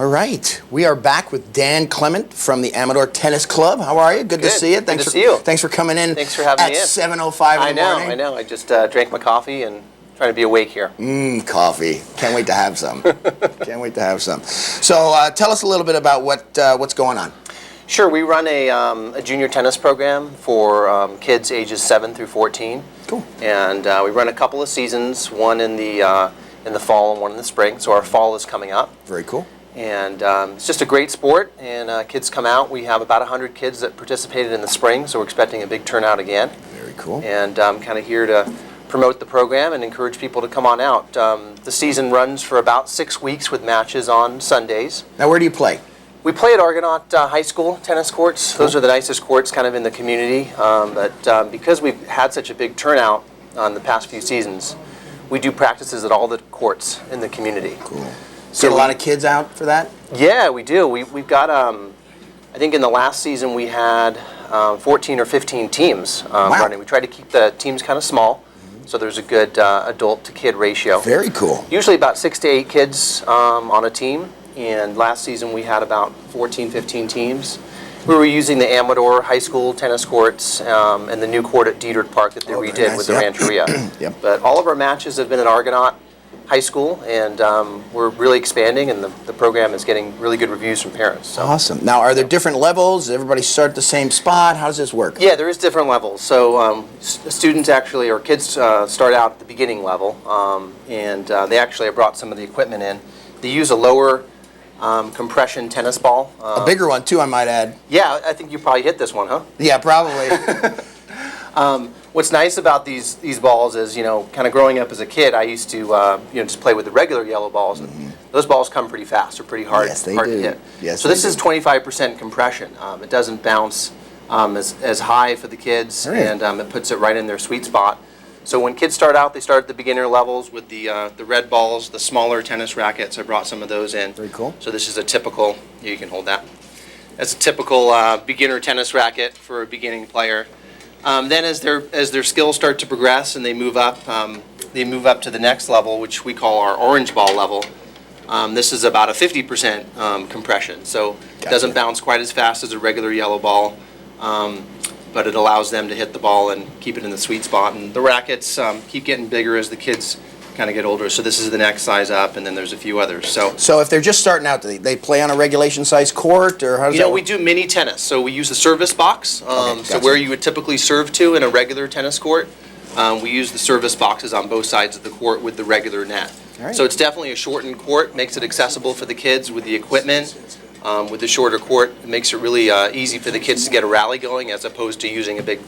All right, we are back with Dan Klement from the Amador Tennis Club. How are you? Good to see you. Thanks for you. Thanks for coming in. Thanks for having me in. At 7:05 in the morning. I know. I just drank my coffee and trying to be awake here. Coffee. Can't wait to have some. Can't wait to have some. So tell us a little bit about what's going on. Sure, we run a junior tennis program for kids ages 7 through 14. Cool. And we run a couple of seasons, one in the fall and one in the spring. So our fall is coming up. Very cool. And it's just a great sport, and kids come out. We have about 100 kids that participated in the spring, so we're expecting a big turnout again. Very cool. And I'm kind of here to promote the program and encourage people to come on out. The season runs for about 6 weeks with matches on Sundays. Now, where do you play? We play at Argonaut High School tennis courts. Cool. Those are the nicest courts kind of in the community. But because we've had such a big turnout on the past few seasons, we do practices at all the courts in the community. Cool. So get a lot of kids out for that? Yeah, we do. We've got, I think in the last season we had 14 or 15 teams running. We try to keep the teams kind of small, so there's a good adult to kid ratio. Very cool. Usually about 6 to 8 kids on a team, and last season we had about 14, 15 teams. We were using the Amador High School tennis courts and the new court at Diedrich Park that they redid nice. With the Rancheria. Yep. But all of our matches have been at Argonaut High School, and we're really expanding, and the program is getting really good reviews from parents. So. Awesome. Now, are there different levels? Does everybody start at the same spot? How does this work? Yeah, there is different levels. So students actually, or kids start out at the beginning level, and they actually have brought some of the equipment in. They use a lower compression tennis ball. A bigger one, too, I might add. Yeah, I think you probably hit this one, huh? Yeah, probably. What's nice about these balls is, kind of growing up as a kid, I used to, just play with the regular yellow balls. And those balls come pretty fast. They're pretty hard, yes, they hard do. to hit. Yes, so this is 25% compression. It doesn't bounce as high for the kids, right. And it puts it right in their sweet spot. So when kids start out, they start at the beginner levels with the red balls, the smaller tennis rackets. I brought some of those in. Very cool. So this is a typical, you can hold that. That's a typical beginner tennis racket for a beginning player. Then as their skills start to progress and they move up to the next level, which we call our orange ball level. This is about a 50% compression, so it doesn't bounce quite as fast as a regular yellow ball, but it allows them to hit the ball and keep it in the sweet spot. And the rackets keep getting bigger as the kids kind of get older. So this is the next size up, and then there's a few others. So if they're just starting out, do they play on a regulation size court, or how does that work? We do mini tennis. So we use the service box. Okay, so where you would typically serve to in a regular tennis court, we use the service boxes on both sides of the court with the regular net. Right. So it's definitely a shortened court, makes it accessible for the kids with the equipment. With the shorter court, it makes it really easy for the kids to get a rally going as opposed to using a big,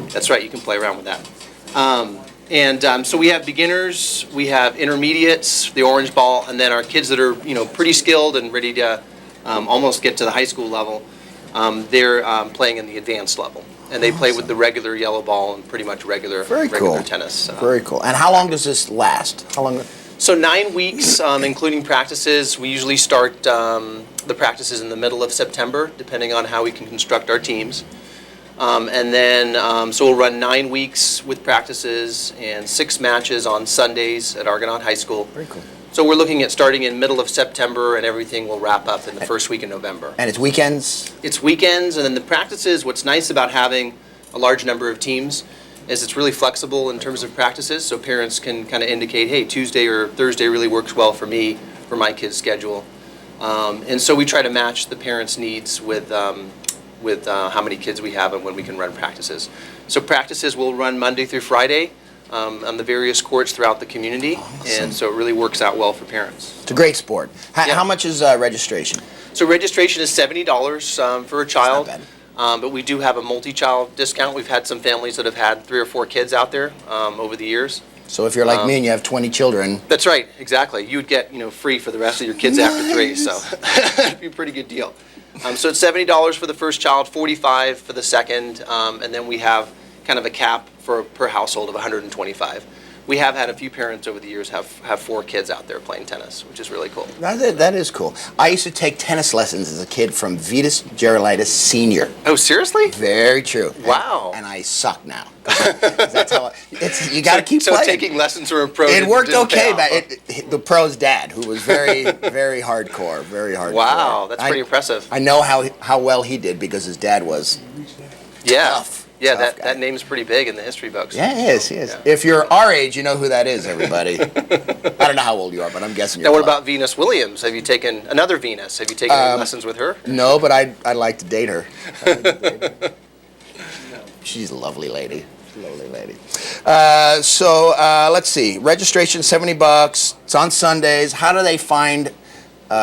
that's right, you can play around with that. So we have beginners, we have intermediates, the orange ball, and then our kids that are pretty skilled and ready to almost get to the high school level. They're playing in the advanced level, and they play with the regular yellow ball and pretty much regular tennis. Very cool. And how long does this last? How long? So 9 weeks, including practices. We usually start the practices in the middle of September, depending on how we can construct our teams. And then, so we'll run 9 weeks with practices and 6 matches on Sundays at Argonaut High School. Very cool. So we're looking at starting in middle of September, and everything will wrap up in the first week of November. And it's weekends? It's weekends, and then the practices, what's nice about having a large number of teams is it's really flexible in terms of practices, so parents can kind of indicate, hey, Tuesday or Thursday really works well for me, for my kids' schedule. And so we try to match the parents' needs with how many kids we have and when we can run practices. So practices will run Monday through Friday on the various courts throughout the community, and so it really works out well for parents. It's a great sport. How much is registration? So registration is $70 for a child, that's not bad. but we do have a multi-child discount. We've had some families that have had 3 or 4 kids out there over the years. So if you're like me and you have 20 children. That's right, exactly. You would get free for the rest of your kids after 3, so that'd be a pretty good deal. So it's $70 for the first child, $45 for the second, and then we have kind of a cap per household of $125. we have had a few parents over the years have 4 kids out there playing tennis, which is really cool. That is cool. I used to take tennis lessons as a kid from Vitas Gerulaitis Sr. Oh, seriously? Very true. Wow. And I suck now. 'Cause that's how you got to keep so playing. So taking lessons from a pro. It worked didn't okay, pay off, but the pro's dad, who was very, very hardcore, very hardcore. Wow, that's pretty impressive. I know how well he did because his dad was tough. Yeah, tough guy. that name's pretty big in the history books. Yeah, he is. Yeah. If you're our age, you know who that is, everybody. I don't know how old you are, but I'm guessing you're Now, what close. about Venus Williams? Have you taken another Venus? Have you taken any lessons with her? No, but I'd like to date her. She's a lovely lady. Lovely lady. Let's see. Registration $70. It's on Sundays. How do they find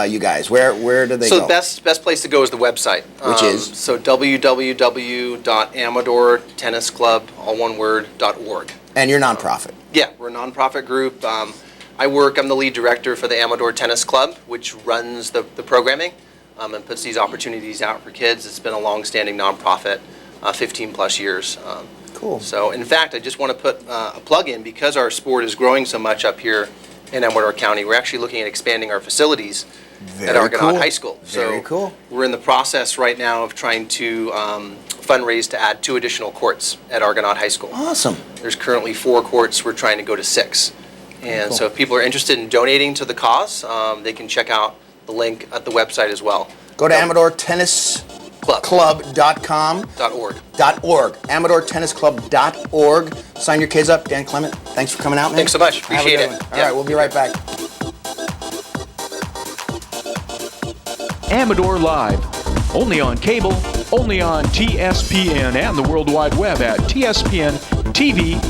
you guys? Where do they go? So the best place to go is the website. Which is? So www.amadortennisclub, all one word, .org. And you're nonprofit. Yeah, we're a nonprofit group. I'm the lead director for the Amador Tennis Club, which runs the programming and puts these opportunities out for kids. It's been a long-standing nonprofit, 15 plus years. Cool. So, in fact, I just want to put a plug in because our sport is growing so much up here in Amador County. We're actually looking at expanding our facilities at Argonaut High School. Very cool. We're in the process right now of trying to fundraise to add 2 additional courts at Argonaut High School. Awesome. There's currently 4 courts. We're trying to go to 6. And so if people are interested in donating to the cause, they can check out the link at the website as well. Go to AmadorTennisClub.com. .org. AmadorTennisClub.org. Sign your kids up. Dan Klement, thanks for coming out, man. Thanks so much. Have a Appreciate good it. one. All right, we'll be right back. Amador Live. Only on cable, only on TSPN and the World Wide Web at tspntv.com.